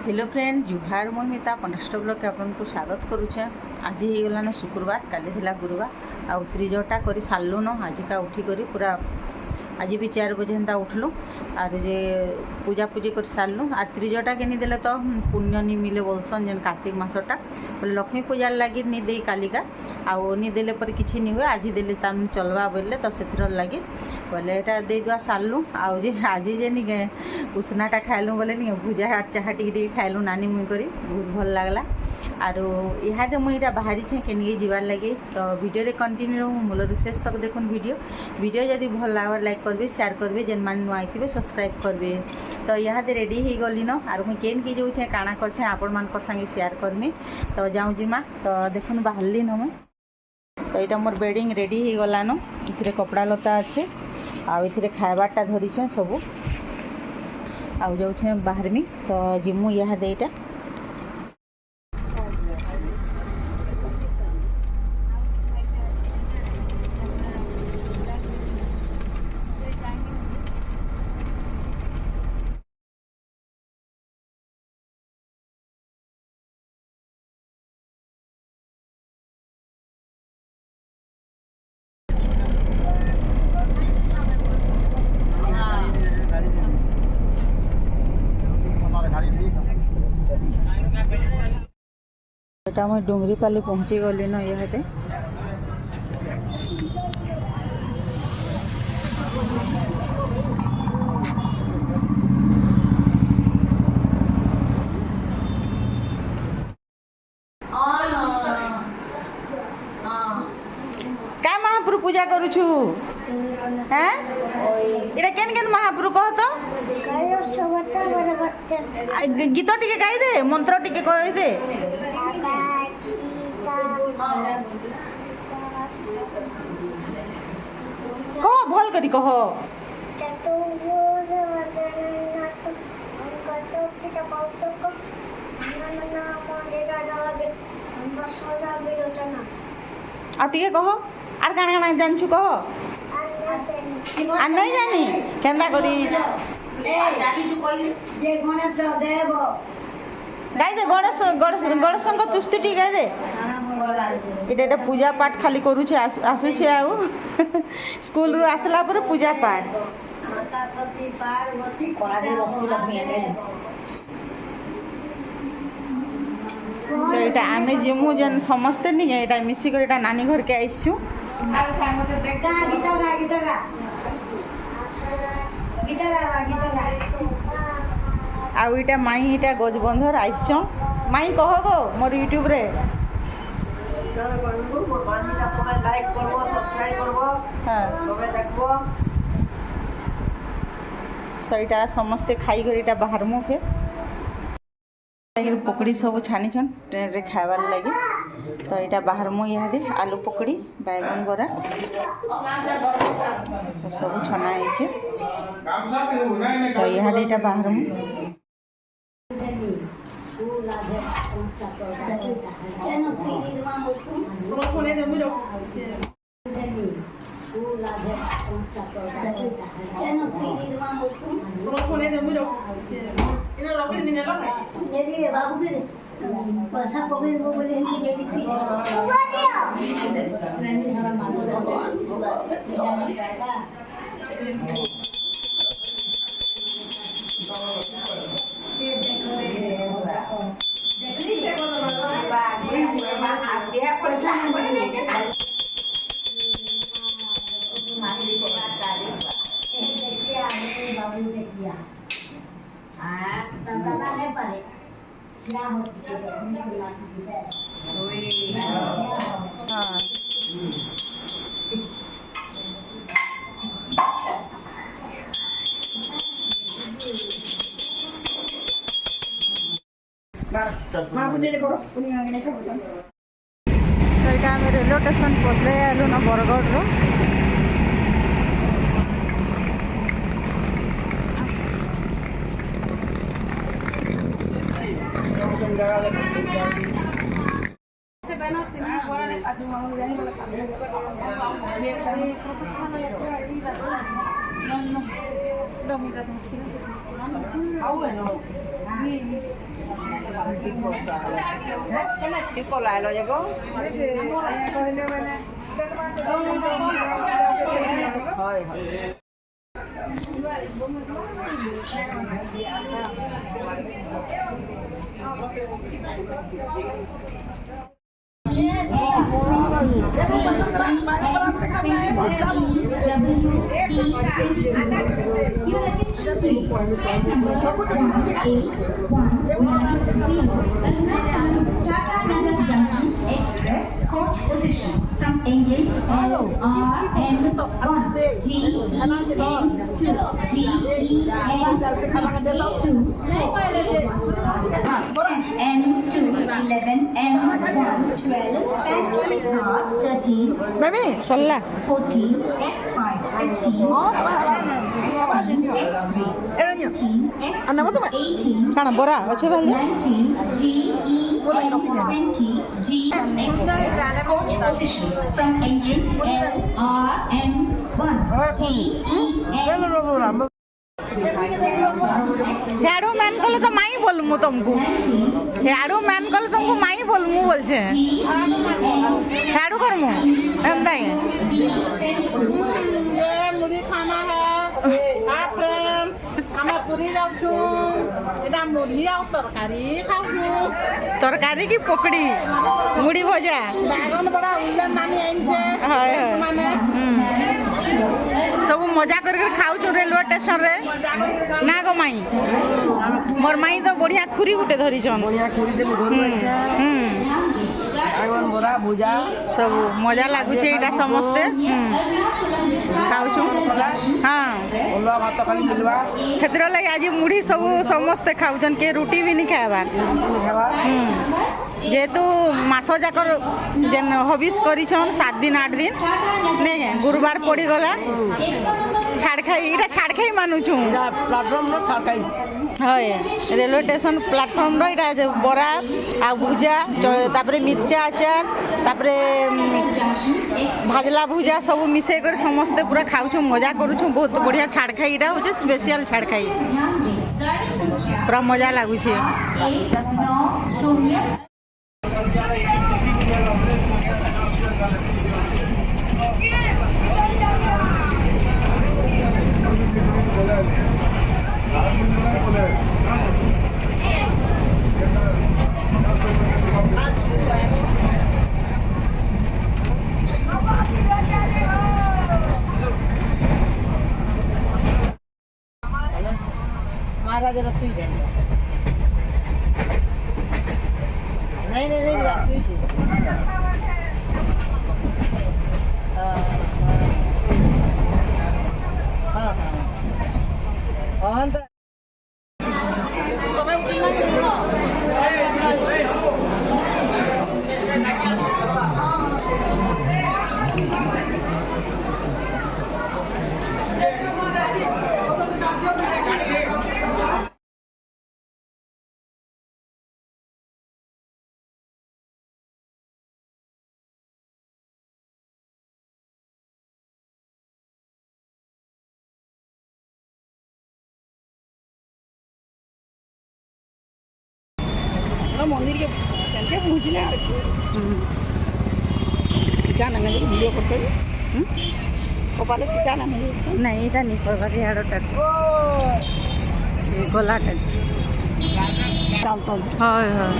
Hello friend जुहार मुई मिता पंडास्ट blog के आपको स्वागत करुचे। आज हो गलान शुक्रवार काली थिला गुरुवार आउ त्रिजटा कर सारू न आज का उठिक पूरा आज भी 4 बजे हेन्ता उठलु आर जे पूजा पूजी कर सारू आर त्रिजटा के देले तो पुण्य नहीं मिले बोलसन जेन कार्तिक मसटा बोले लक्ष्मी पूजार लगी नहीं दे कालिका आउ नहीं देले पर किसी नहीं हुए आज देले तम चलवा बोले तो से लगी बोले यहाँ दे दुआ सारू आउ जे आज जे नहीं उसनाटा खाइलु बोले नहीं भुजा चाहा टी खाइलु नानी मुई करी बहुत भल लगला आर इहादे मुई बाहरी छे के नहीं जीवार लगे तो वीडियो रे कंटिन्यू मूल शेष तक देखुन वीडियो जदि भल लगा लाइक करबे शेयर करबे जेन मान नुआ आइथिबे सब्सक्राइब करबे। तो इहादे रेडी हो गली न आर मुई केन की जाऊँ काଣା करछे आपण मान संगे शेयर करमी तो जाऊँ जिमा तो देखुन बाहरली न मुई तो यहाँ मोर बेडिंग रेडी हो गलान इथिरे कपड़ा लता अच्छे आउ इथिरे खाइबारटा धरीछे सबू आउ जाऊँ बाहरमी तो जिमु इहादे यहाँ एटा मैं डुंगरी पाली पहुँची गली न इहादे क्या महाप्रभु पूजा करुछु हैं इटा केन केन महाप्रभु कह तो गीत टिके गाई दे मंत्र टिके कहि दे कह भल करी कह आ टिके कह आर काना काना जानछु कह आ नहीं जानी केंदा करी गाई दे गणेश तुस्ती टी गाई दे इटा पूजा पाठ खाली करुछे आसुछे आउ स्कूल रु आसला पर पूजा पाठ तो यहाँ आमे जिमु जेन समस्ते नहीं यहाँ मिसिक नानी घर के आईसु आउ इटा माई इटा गजबंधर आईस माई कह गो मोर यूट्यूब रे तो यहाँ समस्ते खाई कर बाहर मु फिर पकड़ी सब छानीछन ट्रेन रे खाइबार लगे तो यहाँ बाहर मु इहादे आलू पकड़ी बैगन बरा सब छना है तो इहादे यहाँ बाहर मु तो यहाँ रेलवे स्टेशन पहुँचे आलु न बरगढ़ रो কি পলাই লৈ যাব হয় হয় Coach position from engine LRM1 GEN2 GEN2 M2 11 M1 12 13 baby solla 14 S5 15 S3 17 anna mo to 18 kana bora ache bale 19 GE20 Coach position from engine LRM1 GEN2 हेडो मैन कले तो माई बोलूँ तुमको हेडो मैन कले तुमको माई बोलूँ बोल छे हेडो कर मु एंदा है मुझे खाना है आप फ्रेंड्स हम पूरी जाऊ छु एटा मुढ़ी आ तरकारी खाऊ छु तरकारी की पकड़ी मुड़ी भजा बैगन बड़ा उल्लन नानी आइन छे हाय हाय माने सब मजा कर खाऊ छु रेलवे स्टेशन रे ना गो माई मोर माई तो बढ़िया खुरी गुटे धरी छन बढ़िया खुरी दे घर आगन बरा भुजा सब मजा लागु छे एटा समस्ते खाऊ छु हां ओला भात खाली मिलवा खेतर लगे आज मुढ़ी सब समस्ते खाऊ जन के रोटी भी नहीं खावा जेहेतु मास जाकर जेन हबिस करिछन 7 दिन 8 दिन ने गुरुवार पड़ी गला छाड़खाई इटा छाड़खाई मानु छु प्लेटफॉर्म नो छाड़खाई हाय रेलवे स्टेशन प्लेटफॉर्म रो इटा बरा आ भुजा तापरे मिर्चा अचार तापरे भाजला भुजा सब मिसे कर समस्त पूरा खाऊ छु मजा करू छु बहुत बढ़िया छाड़खाई इटा होचे स्पेशल छाड़खाई पूरा मजा लागु छे महाराज रसोई देंगे नहीं रसोई थी हाँ हाँ मंदिर के सेंटे पहुंचले टीका ना मिले वीडियो कर छ कपाले टीका ना मिले नहीं एटा नहीं करबा रे हाडटा गलाटा चलता हाय हाय